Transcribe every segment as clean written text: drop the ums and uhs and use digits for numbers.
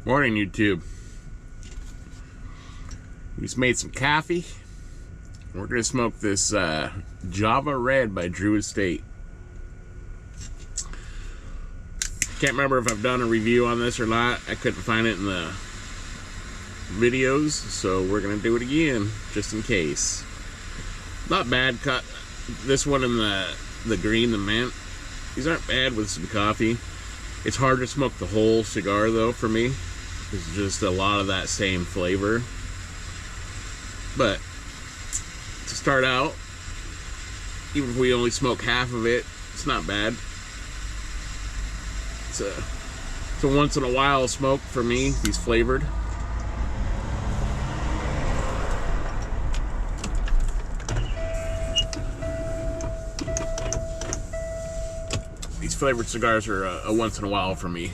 Morning, YouTube. We just made some coffee. We're gonna smoke this Java Red by Drew Estate. Can't remember if I've done a review on this or not. I couldn't find it in the videos, so we're gonna do it again just in case. Not bad. Cut this one in the green, the mint. These aren't bad with some coffee. It's hard to smoke the whole cigar though for me. It's just a lot of that same flavor. But to start out, even if we only smoke half of it, it's not bad. It's a once in a while smoke for me. These flavored. These flavored cigars are a once in a while for me.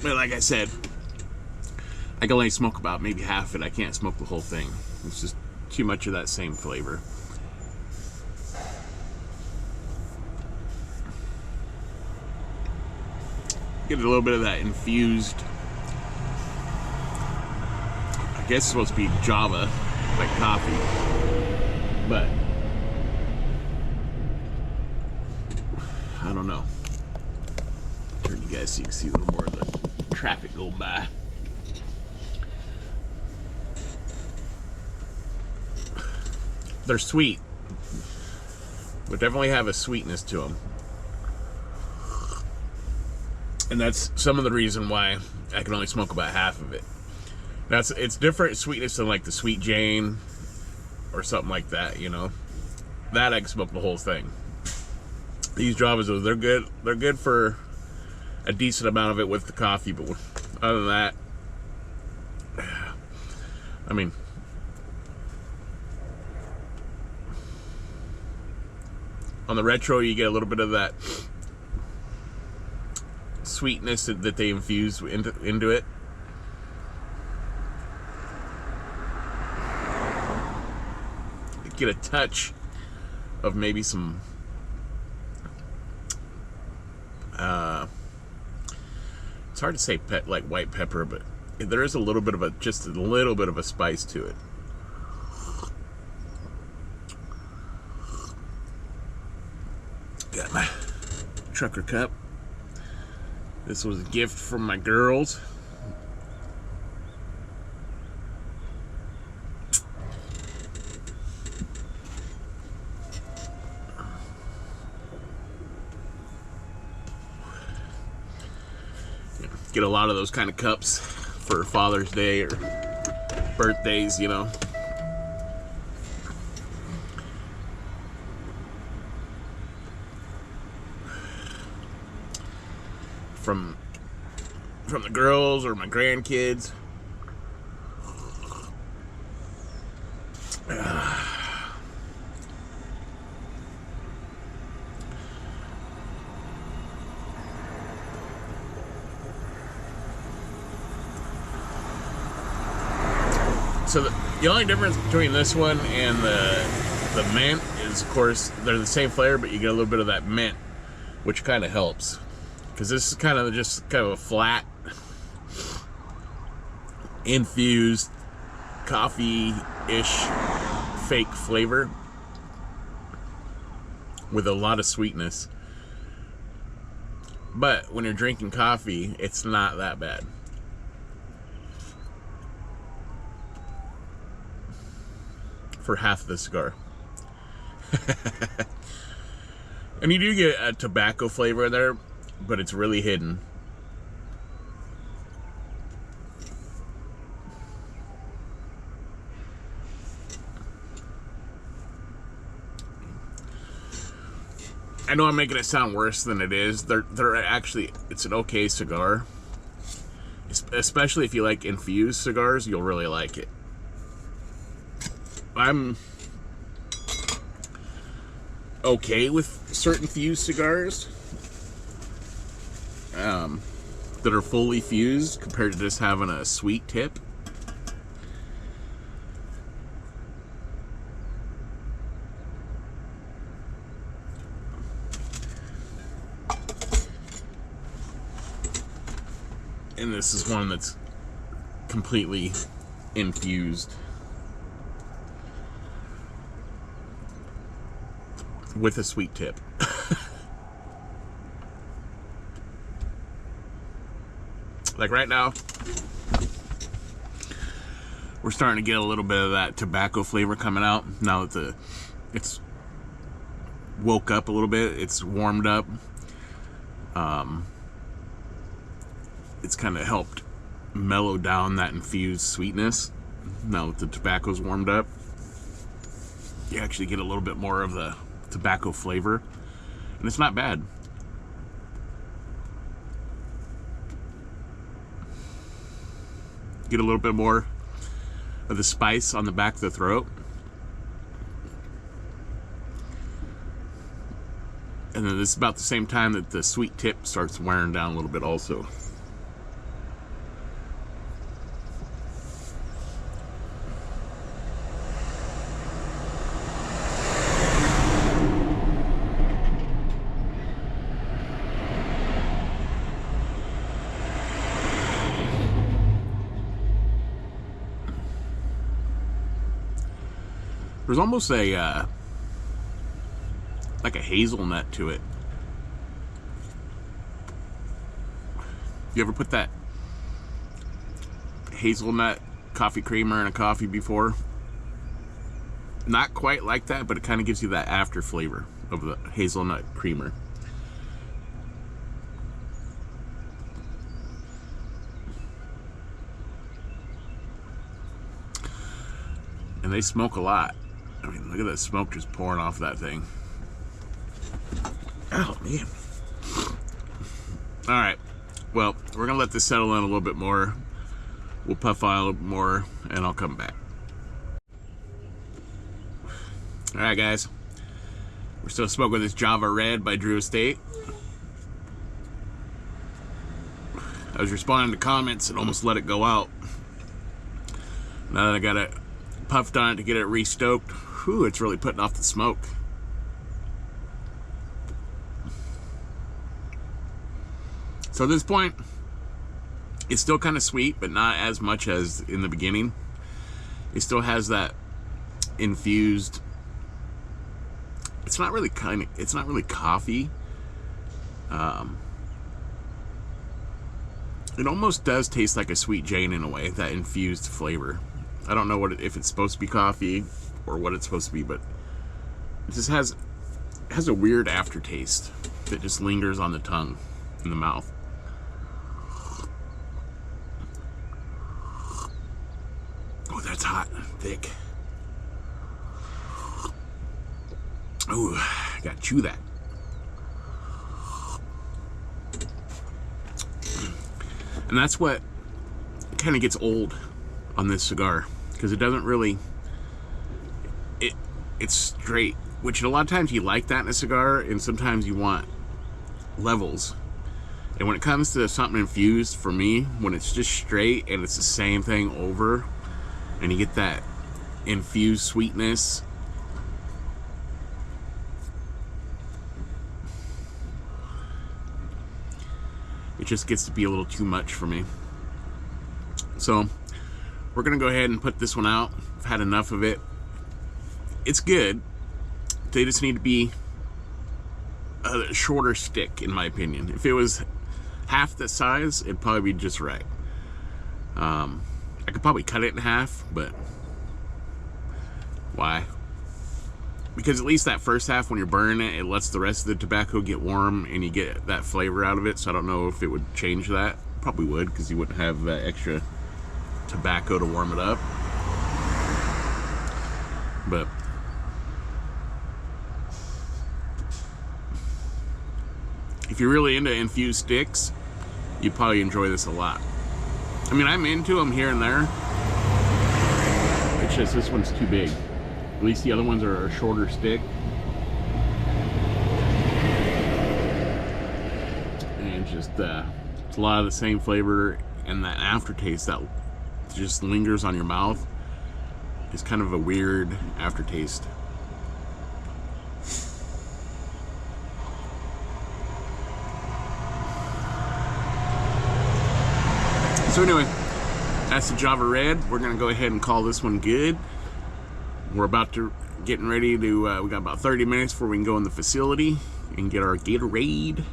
But like I said, I can only smoke about maybe half of it. I can't smoke the whole thing. It's just too much of that same flavor. Get a little bit of that infused, I guess it's supposed to be Java, like coffee. But I don't know. Turn you guys so you can see a little more of the traffic go by. They're sweet, but definitely have a sweetness to them. And that's some of the reason why I can only smoke about half of it. It's different sweetness than like the Sweet Jane or something like that, you know. That I can smoke the whole thing. These Javas, they're good. They're good for a decent amount of it with the coffee, but other than that, I mean, on the retro, you get a little bit of that sweetness that they infuse into it. You get a touch of maybe some it's hard to say like white pepper, but there is a little bit of just a little bit of a spice to it. Got my trucker cup. This was a gift from my girls. Get a lot of those kind of cups for Father's Day or birthdays, you know. From the girls or my grandkids. So the only difference between this one and the mint is, of course, they're the same flavor, but you get a little bit of that mint, which kind of helps. Because this is kind of just kind of a flat, infused, coffee-ish fake flavor with a lot of sweetness. But when you're drinking coffee, it's not that bad. For half the cigar. And you do get a tobacco flavor in there, but it's really hidden. I know I'm making it sound worse than it is. They're actually, it's an okay cigar. Especially if you like infused cigars, you'll really like it. I'm okay with certain fused cigars that are fully fused compared to just having a sweet tip. And this is one that's completely infused with a sweet tip. Like right now, we're starting to get a little bit of that tobacco flavor coming out now that it's woke up a little bit. It's warmed up. It's kind of helped mellow down that infused sweetness. Now that the tobacco's warmed up, you actually get a little bit more of the tobacco flavor, and it's not bad. Get a little bit more of the spice on the back of the throat, and then it's about the same time that the sweet tip starts wearing down a little bit also. There's almost a like a hazelnut to it. You ever put that hazelnut coffee creamer in a coffee before? Not quite like that, but it kind of gives you that after flavor of the hazelnut creamer. And they smoke a lot. I mean, look at that smoke just pouring off that thing. Oh, man. All right. Well, we're going to let this settle in a little bit more. We'll puff on a little bit more, and I'll come back. All right, guys. We're still smoking this Java Red by Drew Estate. I was responding to comments and almost let it go out. Now that I got it puffed on it to get it re-stoked, whew, it's really putting off the smoke. So at this point, it's still kind of sweet, but not as much as in the beginning. It still has that infused. It's not really coffee. It almost does taste like a Sweet Jane in a way, that infused flavor. I don't know if it's supposed to be coffee or what it's supposed to be, but it just has a weird aftertaste that just lingers on the tongue, in the mouth. Oh, that's hot, thick. Oh, gotta chew that. And that's what kind of gets old on this cigar, because it doesn't really, it's straight, which a lot of times you like that in a cigar, and sometimes you want levels. And when it comes to something infused, for me, when it's just straight and it's the same thing over, and you get that infused sweetness, it just gets to be a little too much for me. So we're gonna go ahead and put this one out. I've had enough of it. It's good. They just need to be a shorter stick, in my opinion. If it was half the size, it'd probably be just right. I could probably cut it in half, but why? Because at least that first half, when you're burning it, it lets the rest of the tobacco get warm and you get that flavor out of it. So I don't know if it would change that. Probably would, because you wouldn't have that extra tobacco to warm it up. But if you're really into infused sticks, you'd probably enjoy this a lot. I mean, I'm into them here and there. It's just this one's too big. At least the other ones are a shorter stick. And just it's a lot of the same flavor, and that aftertaste that just lingers on your mouth is kind of a weird aftertaste. So anyway, that's the Java Red. We're gonna go ahead and call this one good. We're about to getting ready to. We got about 30 minutes before we can go in the facility and get our Gatorade,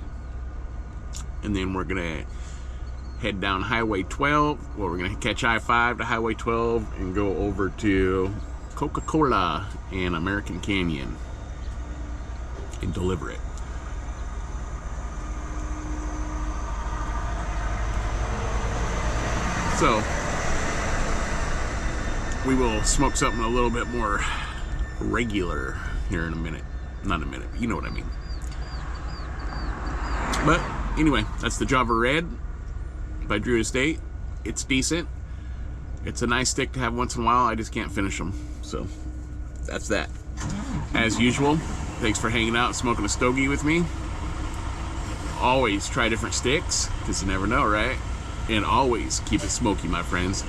and then we're gonna head down Highway 12. Well, we're gonna catch I-5 to Highway 12 and go over to Coca-Cola and American Canyon and deliver it. So we will smoke something a little bit more regular here in a minute. Not a minute, but you know what I mean. But anyway, that's the Java Red by Drew Estate. It's decent. It's a nice stick to have once in a while. I just can't finish them. So that's that. As usual, thanks for hanging out and smoking a stogie with me. Always try different sticks, because you never know, right? And always keep it smoky, my friends.